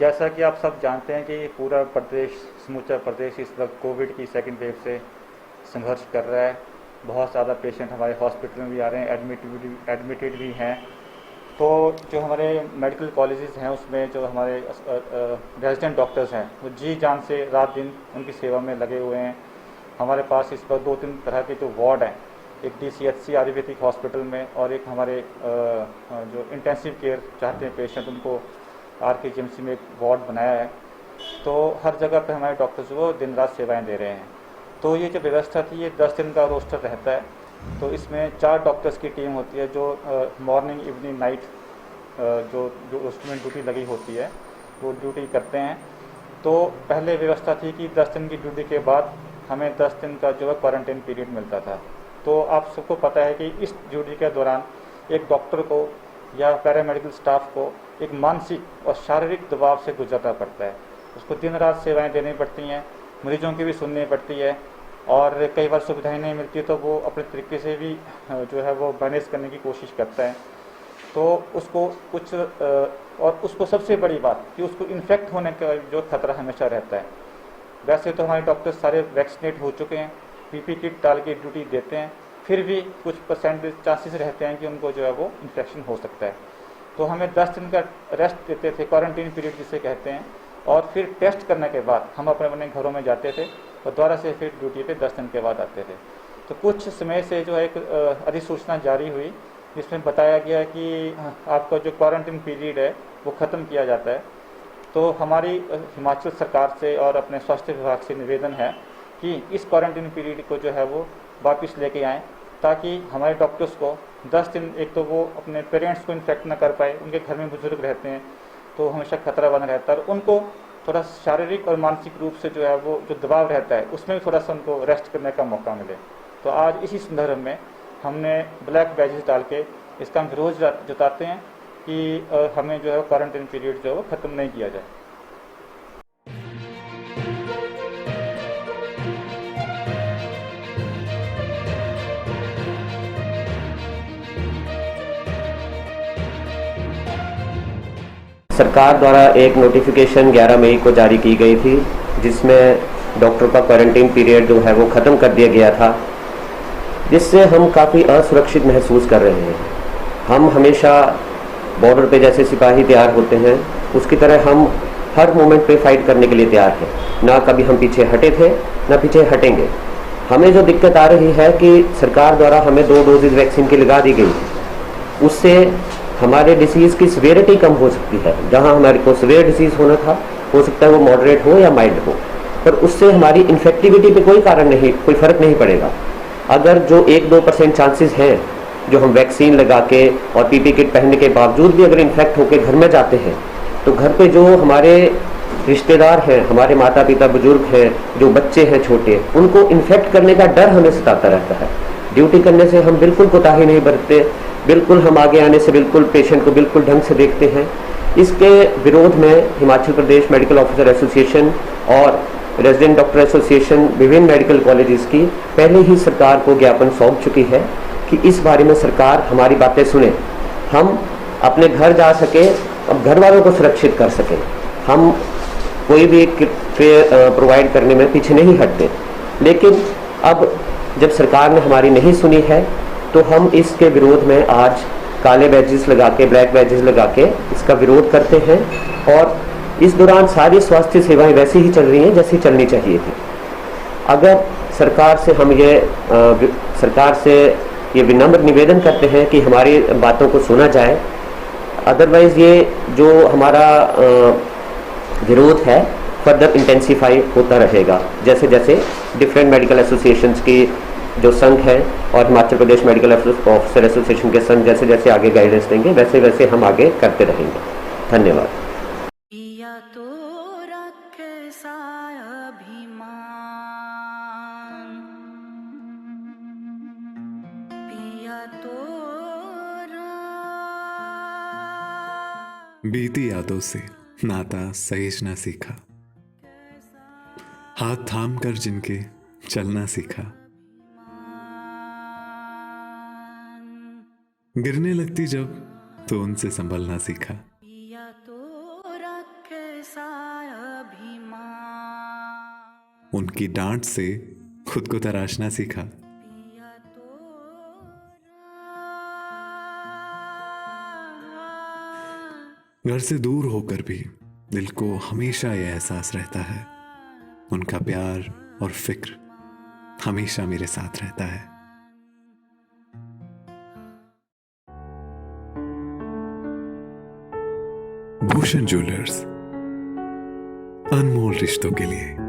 जैसा कि आप सब जानते हैं कि पूरा प्रदेश, समूचा प्रदेश इस वक्त कोविड की सेकंड वेव से संघर्ष कर रहा है। बहुत ज़्यादा पेशेंट हमारे हॉस्पिटल में भी आ रहे हैं, एडमिटेड भी हैं। तो जो हमारे मेडिकल कॉलेजेस हैं उसमें जो हमारे रेजिडेंट डॉक्टर्स हैं वो जी जान से रात दिन उनकी सेवा में लगे हुए हैं। हमारे पास इस वक्त दो तीन तरह के जो वार्ड हैं, एक DCHC आयुर्वेदिक हॉस्पिटल में और एक हमारे जो इंटेंसिव केयर चाहते हैं पेशेंट उनको RKGMC में एक वार्ड बनाया है। तो हर जगह पे हमारे डॉक्टर्स वो दिन रात सेवाएं दे रहे हैं। तो ये जो व्यवस्था थी ये 10 दिन का रोस्टर रहता है। तो इसमें 4 डॉक्टर्स की टीम होती है जो मॉर्निंग इवनिंग नाइट जो जो उसमें ड्यूटी लगी होती है वो ड्यूटी करते हैं। तो पहले व्यवस्था थी कि 10 दिन की ड्यूटी के बाद हमें 10 दिन का जो है क्वारंटाइन पीरियड मिलता था। तो आप सबको पता है कि इस ड्यूटी के दौरान एक डॉक्टर को या पैरामेडिकल स्टाफ को एक मानसिक और शारीरिक दबाव से गुजरना पड़ता है। उसको दिन रात सेवाएं देनी पड़ती हैं, मरीजों की भी सुननी पड़ती है और कई बार सुविधाएं नहीं मिलती तो वो अपने तरीके से भी जो है वो मैनेज करने की कोशिश करता है। तो उसको कुछ और उसको सबसे बड़ी बात कि उसको इन्फेक्ट होने का जो खतरा हमेशा रहता है। वैसे तो हमारे डॉक्टर सारे वैक्सीनेट हो चुके हैं, PP किट डाल के ड्यूटी देते हैं, फिर भी कुछ परसेंट चांसेस रहते हैं कि उनको जो है वो इन्फेक्शन हो सकता है। तो हमें 10 दिन का रेस्ट देते थे, क्वारंटीन पीरियड जिसे कहते हैं, और फिर टेस्ट करने के बाद हम अपने अपने घरों में जाते थे और दोबारा से फिर ड्यूटी पे 10 दिन के बाद आते थे। तो कुछ समय से जो है एक अधिसूचना जारी हुई जिसमें बताया गया कि आपका जो क्वारंटीन पीरियड है वो ख़त्म किया जाता है। तो हमारी हिमाचल सरकार से और अपने स्वास्थ्य विभाग से निवेदन है कि इस क्वारंटीन पीरियड को जो है वो वापस लेके आएँ ताकि हमारे डॉक्टर्स को 10 दिन, एक तो वो अपने पेरेंट्स को इन्फेक्ट ना कर पाए, उनके घर में बुजुर्ग रहते हैं तो हमेशा खतरा बना रहता है, और उनको थोड़ा शारीरिक और मानसिक रूप से जो है वो जो दबाव रहता है उसमें भी थोड़ा सा उनको रेस्ट करने का मौका मिले। तो आज इसी संदर्भ में हमने ब्लैक बैजेस डाल के इसका विरोध जताते हैं कि हमें जो है क्वारंटाइन पीरियड जो है वो ख़त्म नहीं किया जाए। सरकार द्वारा एक नोटिफिकेशन 11 मई को जारी की गई थी जिसमें डॉक्टर का क्वारंटीन पीरियड जो है वो ख़त्म कर दिया गया था, जिससे हम काफ़ी असुरक्षित महसूस कर रहे हैं। हम हमेशा बॉर्डर पे जैसे सिपाही तैयार होते हैं उसकी तरह हम हर मोमेंट पे फाइट करने के लिए तैयार हैं। ना कभी हम पीछे हटे थे ना पीछे हटेंगे। हमें जो दिक्कत आ रही है कि सरकार द्वारा हमें 2 डोजेज वैक्सीन की लगा दी गई, उससे हमारे डिसीज़ की सिवियरिटी कम हो सकती है। जहां हमारे को सिवियर डिसीज़ होना था, हो सकता है वो मॉडरेट हो या माइल्ड हो, पर उससे हमारी इन्फेक्टिविटी पे कोई फ़र्क नहीं पड़ेगा। अगर जो 1-2% चांसेस हैं जो हम वैक्सीन लगा के और PP किट पहनने के बावजूद भी अगर इन्फेक्ट होकर घर में जाते हैं, तो घर पे जो हमारे रिश्तेदार हैं, हमारे माता पिता बुजुर्ग हैं, जो बच्चे हैं छोटे, उनको इन्फेक्ट करने का डर हमें सताता रहता है। ड्यूटी करने से हम बिल्कुल कोताही नहीं बरतते, बिल्कुल हम आगे आने से बिल्कुल पेशेंट को बिल्कुल ढंग से देखते हैं। इसके विरोध में Himachal Pradesh medical officer association और रेजिडेंट डॉक्टर एसोसिएशन विभिन्न मेडिकल कॉलेजेस की पहले ही सरकार को ज्ञापन सौंप चुकी है कि इस बारे में सरकार हमारी बातें सुने, हम अपने घर जा सके, अब घर वालों को सुरक्षित कर सकें। हम कोई भी किट प्रोवाइड करने में पीछे नहीं हटते, लेकिन अब जब सरकार ने हमारी नहीं सुनी है तो हम इसके विरोध में आज काले बैजेस लगा के, ब्लैक बैजेस लगा के इसका विरोध करते हैं। और इस दौरान सारी स्वास्थ्य सेवाएं वैसे ही चल रही हैं जैसी चलनी चाहिए थी। अगर सरकार से ये विनम्र निवेदन करते हैं कि हमारी बातों को सुना जाए, अदरवाइज ये जो हमारा विरोध है फर्दर इंटेंसिफाई होता रहेगा। जैसे जैसे डिफरेंट मेडिकल एसोसिएशंस की जो संघ है और Himachal Pradesh medical officer association के संघ जैसे जैसे आगे गाइडेंस देंगे वैसे वैसे हम आगे करते रहेंगे। धन्यवाद। पिया तो रखे सा अभिमान, पिया तो बीती यादों से नाता सहेजना सीखा, हाथ थाम कर जिनके चलना सीखा, गिरने लगती जब तो उनसे संभलना सीखा। पिया तो रखे सा उनकी डांट से खुद को तराशना सीखा। पिया तो घर से दूर होकर भी दिल को हमेशा यह एहसास रहता है, उनका प्यार और फिक्र हमेशा मेरे साथ रहता है। भूषण ज्वेलर्स, अनमोल रिश्तों के लिए।